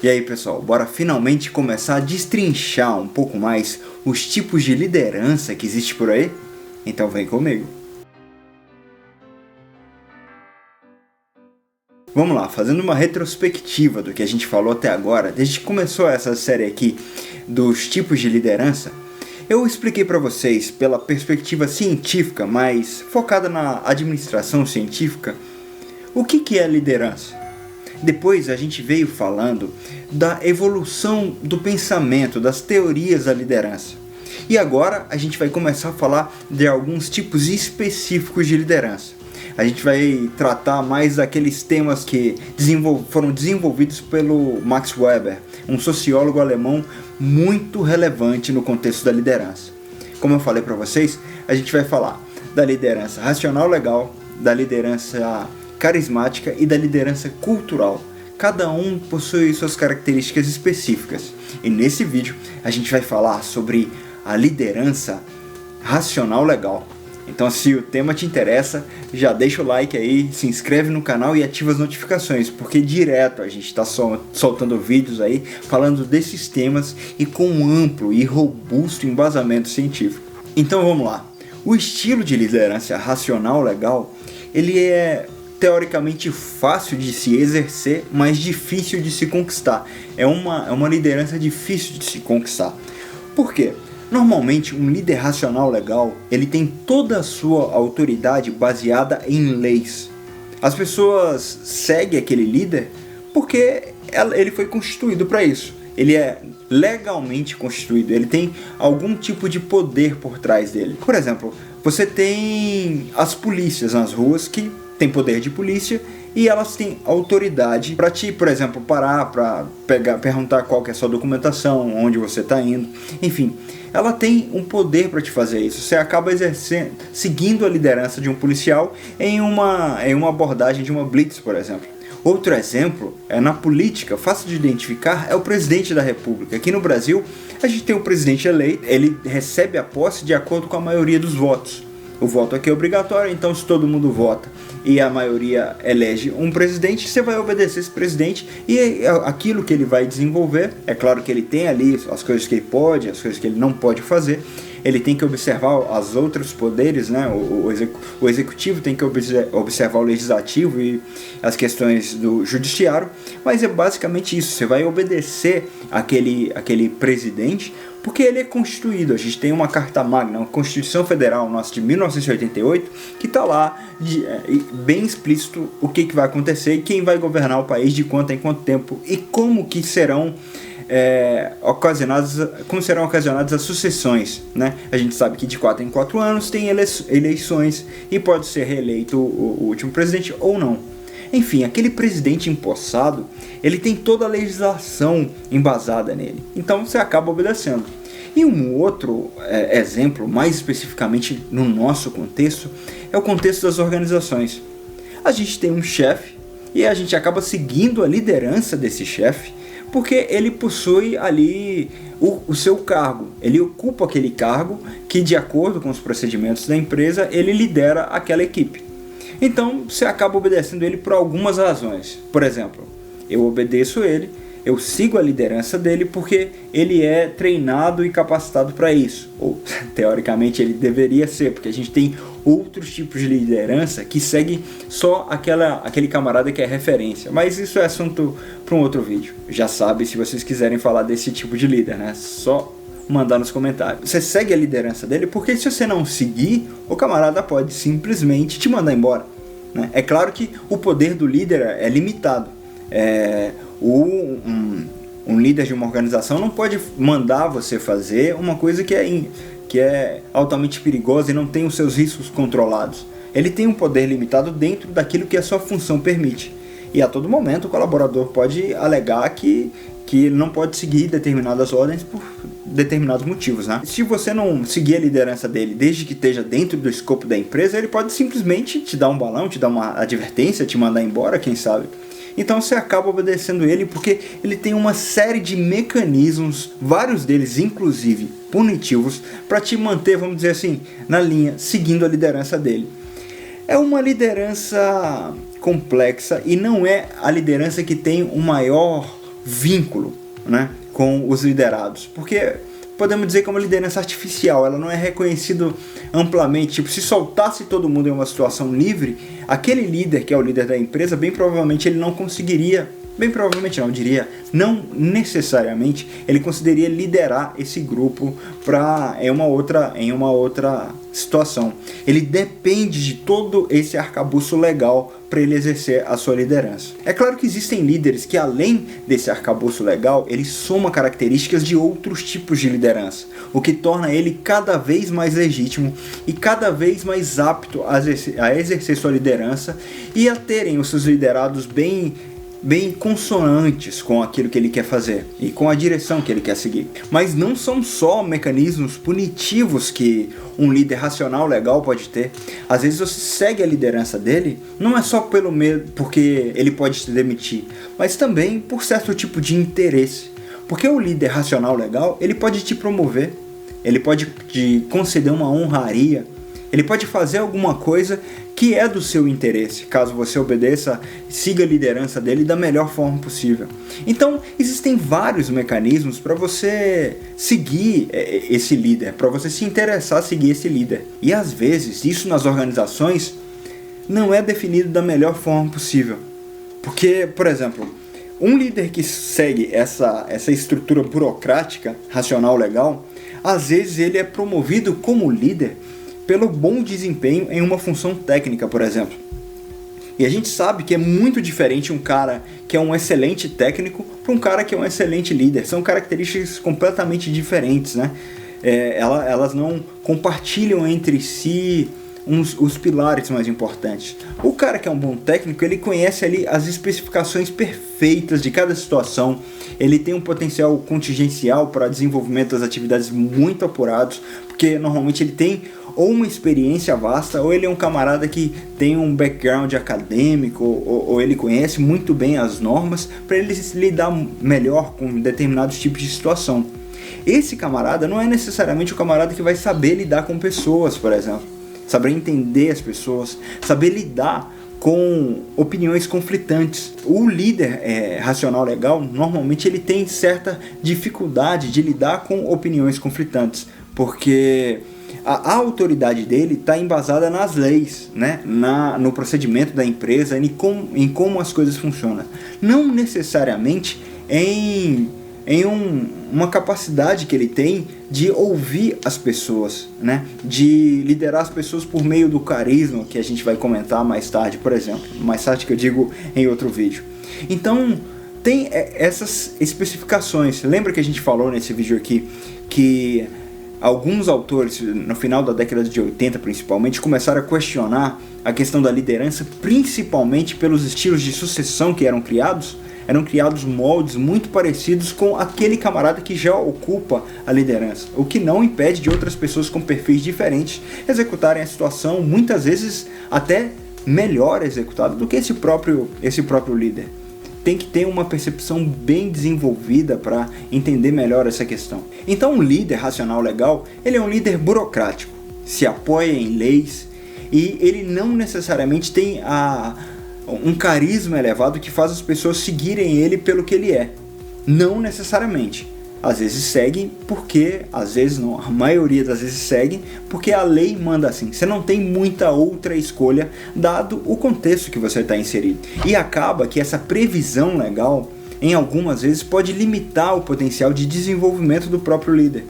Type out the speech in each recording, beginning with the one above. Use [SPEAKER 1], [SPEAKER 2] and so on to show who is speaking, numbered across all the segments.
[SPEAKER 1] E aí pessoal, bora finalmente começar a destrinchar um pouco mais os tipos de liderança que existe por aí? Então vem comigo. Vamos lá, fazendo uma retrospectiva do que a gente falou até agora, desde que começou essa série aqui dos tipos de liderança, eu expliquei para vocês pela perspectiva científica, mais focada na administração científica, o que é liderança. Depois a gente veio falando da evolução do pensamento, das teorias da liderança. E agora a gente vai começar a falar de alguns tipos específicos de liderança. A gente vai tratar mais daqueles temas que foram desenvolvidos pelo Max Weber, um sociólogo alemão muito relevante no contexto da liderança. Como eu falei para vocês, a gente vai falar da liderança racional legal, da liderança carismática e da liderança cultural. Cada um possui suas características específicas. E nesse vídeo a gente vai falar sobre a liderança racional legal. Então, se o tema te interessa, já deixa o like aí, se inscreve no canal e ativa as notificações, porque direto a gente está soltando vídeos aí falando desses temas e com um amplo e robusto embasamento científico. Então vamos lá. O estilo de liderança racional legal, ele é teoricamente fácil de se exercer, mas difícil de se conquistar. É uma liderança difícil de se conquistar. Por quê? Normalmente, um líder racional legal, ele tem toda a sua autoridade baseada em leis. As pessoas seguem aquele líder porque ele foi constituído para isso. Ele é legalmente constituído, ele tem algum tipo de poder por trás dele. Por exemplo, você tem as polícias nas ruas que têm poder de polícia e elas têm autoridade para te, por exemplo, parar, para perguntar qual que é a sua documentação, onde você está indo, enfim. Ela tem um poder para te fazer isso. Você acaba seguindo a liderança de um policial em uma abordagem de uma blitz, por exemplo. Outro exemplo é na política, fácil de identificar, é o presidente da República. Aqui no Brasil, a gente tem um presidente eleito, ele recebe a posse de acordo com a maioria dos votos. O voto aqui é obrigatório, então se todo mundo vota e a maioria elege um presidente, você vai obedecer esse presidente e aquilo que ele vai desenvolver, é claro que ele tem ali as coisas que ele pode, as coisas que ele não pode fazer, ele tem que observar os outros poderes, né? O executivo tem que observar o legislativo e as questões do judiciário, mas é basicamente isso, você vai obedecer aquele presidente, porque ele é constituído. A gente tem uma Carta Magna, uma Constituição Federal nossa de 1988, que está lá bem explícito o que vai acontecer e quem vai governar o país de quanto em quanto tempo e como serão ocasionadas as sucessões, né? A gente sabe que de 4 em 4 anos tem eleições e pode ser reeleito o último presidente ou não. Enfim, aquele presidente empossado, ele tem toda a legislação embasada nele, então você acaba obedecendo. E um outro exemplo, mais especificamente no nosso contexto, é o contexto das organizações. A gente tem um chefe e a gente acaba seguindo a liderança desse chefe, porque ele possui ali o seu cargo, ele ocupa aquele cargo que, de acordo com os procedimentos da empresa, ele lidera aquela equipe. Então você acaba obedecendo ele por algumas razões. Por exemplo, eu obedeço ele, eu sigo a liderança dele porque ele é treinado e capacitado para isso. Ou, teoricamente, ele deveria ser, porque a gente tem outros tipos de liderança que seguem só aquele camarada que é referência. Mas isso é assunto para um outro vídeo. Já sabe, se vocês quiserem falar desse tipo de líder, né? Só mandar nos comentários. Você segue a liderança dele porque se você não seguir, o camarada pode simplesmente te mandar embora, né? É claro que o poder do líder é limitado. Um líder de uma organização não pode mandar você fazer uma coisa que é altamente perigosa e não tem os seus riscos controlados. Ele tem um poder limitado dentro daquilo que a sua função permite. E a todo momento o colaborador pode alegar que ele não pode seguir determinadas ordens por determinados motivos, né? Se você não seguir a liderança dele desde que esteja dentro do escopo da empresa, ele pode simplesmente te dar um balão, te dar uma advertência, te mandar embora, quem sabe. Então você acaba obedecendo ele porque ele tem uma série de mecanismos, vários deles inclusive punitivos, para te manter, vamos dizer assim, na linha, seguindo a liderança dele. É uma liderança complexa e não é a liderança que tem o maior vínculo, né, com os liderados, porque podemos dizer que é uma liderança artificial, ela não é reconhecida amplamente. Tipo, se soltasse todo mundo em uma situação livre, aquele líder que é o líder da empresa, bem provavelmente ele não conseguiria, bem provavelmente não, eu diria, não necessariamente, ele conseguiria liderar esse grupo em uma outra situação. Ele depende de todo esse arcabouço legal para ele exercer a sua liderança. É claro que existem líderes que, além desse arcabouço legal, ele soma características de outros tipos de liderança, o que torna ele cada vez mais legítimo e cada vez mais apto a exercer sua liderança e a terem os seus liderados bem consonantes com aquilo que ele quer fazer e com a direção que ele quer seguir. Mas não são só mecanismos punitivos que um líder racional legal pode ter. Às vezes você segue a liderança dele, não é só pelo medo, porque ele pode te demitir, mas também por certo tipo de interesse. Porque o líder racional legal, ele pode te promover, ele pode te conceder uma honraria, ele pode fazer alguma coisa que é do seu interesse, caso você obedeça, siga a liderança dele da melhor forma possível. Então, existem vários mecanismos para você seguir esse líder, para você se interessar a seguir esse líder. E às vezes, isso nas organizações não é definido da melhor forma possível. Porque, por exemplo, um líder que segue essa estrutura burocrática, racional, legal, às vezes ele é promovido como líder pelo bom desempenho em uma função técnica, por exemplo. E a gente sabe que é muito diferente um cara que é um excelente técnico para um cara que é um excelente líder. São características completamente diferentes, né? Elas não compartilham entre si os pilares mais importantes. O cara que é um bom técnico, ele conhece ali as especificações perfeitas de cada situação, ele tem um potencial contingencial para desenvolvimento das atividades muito apurados, porque normalmente ele tem ou uma experiência vasta, ou ele é um camarada que tem um background acadêmico, ou ele conhece muito bem as normas, para ele lidar melhor com determinados tipos de situação. Esse camarada não é necessariamente o camarada que vai saber lidar com pessoas, por exemplo, saber entender as pessoas, saber lidar com opiniões conflitantes. O líder racional legal, normalmente ele tem certa dificuldade de lidar com opiniões conflitantes, porque a autoridade dele está embasada nas leis, né? No procedimento da empresa, em como as coisas funcionam. Não necessariamente em uma capacidade que ele tem de ouvir as pessoas, né? De liderar as pessoas por meio do carisma, que a gente vai comentar mais tarde, por exemplo. Mais tarde que eu digo em outro vídeo. Então, tem essas especificações. Lembra que a gente falou nesse vídeo aqui que alguns autores, no final da década de 80 principalmente, começaram a questionar a questão da liderança, principalmente pelos estilos de sucessão que eram criados moldes muito parecidos com aquele camarada que já ocupa a liderança, o que não impede de outras pessoas com perfis diferentes executarem a situação, muitas vezes até melhor executada do que esse próprio líder. Tem que ter uma percepção bem desenvolvida para entender melhor essa questão. Então um líder racional legal, ele é um líder burocrático, se apoia em leis e ele não necessariamente tem um carisma elevado que faz as pessoas seguirem ele pelo que ele é. Não necessariamente. Às vezes seguem porque, às vezes não, a maioria das vezes seguem porque a lei manda assim. Você não tem muita outra escolha dado o contexto que você está inserido. E acaba que essa previsão legal, em algumas vezes, pode limitar o potencial de desenvolvimento do próprio líder.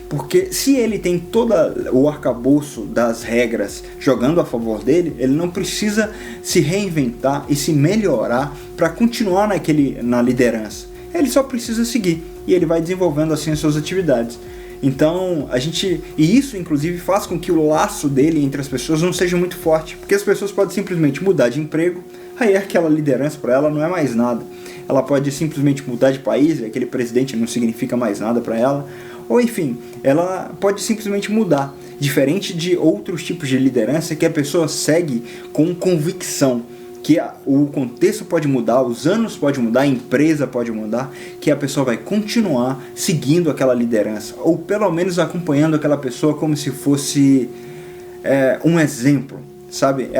[SPEAKER 1] Porque se ele tem todo o arcabouço das regras jogando a favor dele, ele não precisa se reinventar e se melhorar para continuar na liderança. Ele só precisa seguir e ele vai desenvolvendo assim as suas atividades. Então, e isso inclusive faz com que o laço dele entre as pessoas não seja muito forte, porque as pessoas podem simplesmente mudar de emprego, aí aquela liderança para ela não é mais nada. Ela pode simplesmente mudar de país, aquele presidente não significa mais nada para ela, ou enfim, ela pode simplesmente mudar, diferente de outros tipos de liderança que a pessoa segue com convicção, que o contexto pode mudar, os anos podem mudar, a empresa pode mudar, que a pessoa vai continuar seguindo aquela liderança, ou pelo menos acompanhando aquela pessoa como se fosse um exemplo, sabe?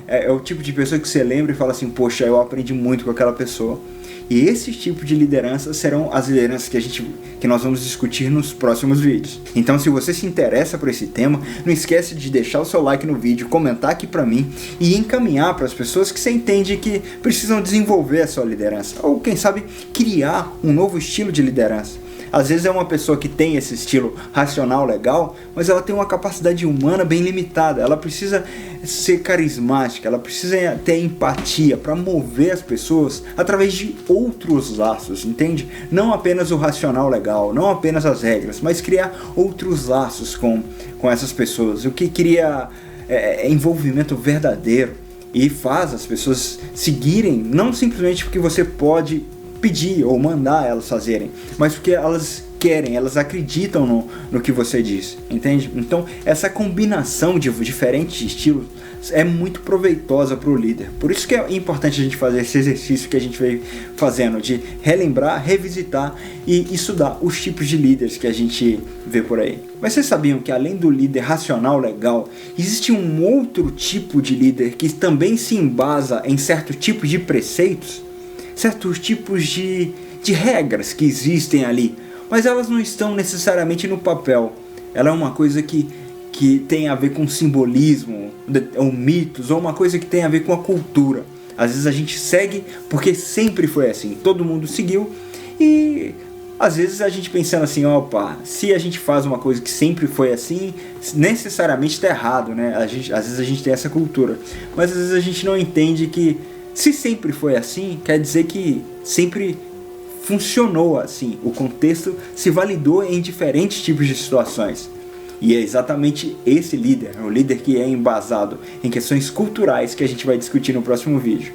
[SPEAKER 1] É o tipo de pessoa que você lembra e fala assim, poxa, eu aprendi muito com aquela pessoa. E esse tipo de liderança serão as lideranças que nós vamos discutir nos próximos vídeos. Então, se você se interessa por esse tema, não esquece de deixar o seu like no vídeo, comentar aqui pra mim e encaminhar para as pessoas que você entende que precisam desenvolver a sua liderança. Ou, quem sabe, criar um novo estilo de liderança. Às vezes é uma pessoa que tem esse estilo racional legal, mas ela tem uma capacidade humana bem limitada. Ela precisa ser carismática, ela precisa ter empatia para mover as pessoas através de outros laços, entende? Não apenas o racional legal, não apenas as regras, mas criar outros laços com essas pessoas. O que cria envolvimento verdadeiro e faz as pessoas seguirem, não simplesmente porque você pode pedir ou mandar elas fazerem, mas porque elas querem, elas acreditam no que você diz, entende? Então essa combinação de diferentes estilos é muito proveitosa para o líder. Por isso que é importante a gente fazer esse exercício que a gente veio fazendo, de relembrar, revisitar e estudar os tipos de líderes que a gente vê por aí. Mas vocês sabiam que além do líder racional legal, existe um outro tipo de líder que também se embasa em certo tipo de preceitos? Certos tipos de regras que existem ali, mas elas não estão necessariamente no papel. Ela é uma coisa que tem a ver com simbolismo, ou mitos, ou uma coisa que tem a ver com a cultura. Às vezes a gente segue porque sempre foi assim, todo mundo seguiu, e às vezes a gente pensando assim, opa, se a gente faz uma coisa que sempre foi assim, necessariamente está errado, né? Às vezes a gente tem essa cultura, mas às vezes a gente não entende que se sempre foi assim, quer dizer que sempre funcionou assim. O contexto se validou em diferentes tipos de situações. E é exatamente esse líder, o líder que é embasado em questões culturais, que a gente vai discutir no próximo vídeo.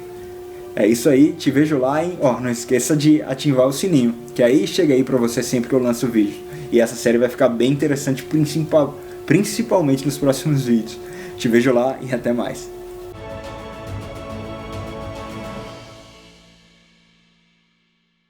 [SPEAKER 1] É isso aí, te vejo lá, hein? Não esqueça de ativar o sininho, que aí chega aí pra você sempre que eu lanço o vídeo. E essa série vai ficar bem interessante, principalmente nos próximos vídeos. Te vejo lá e até mais.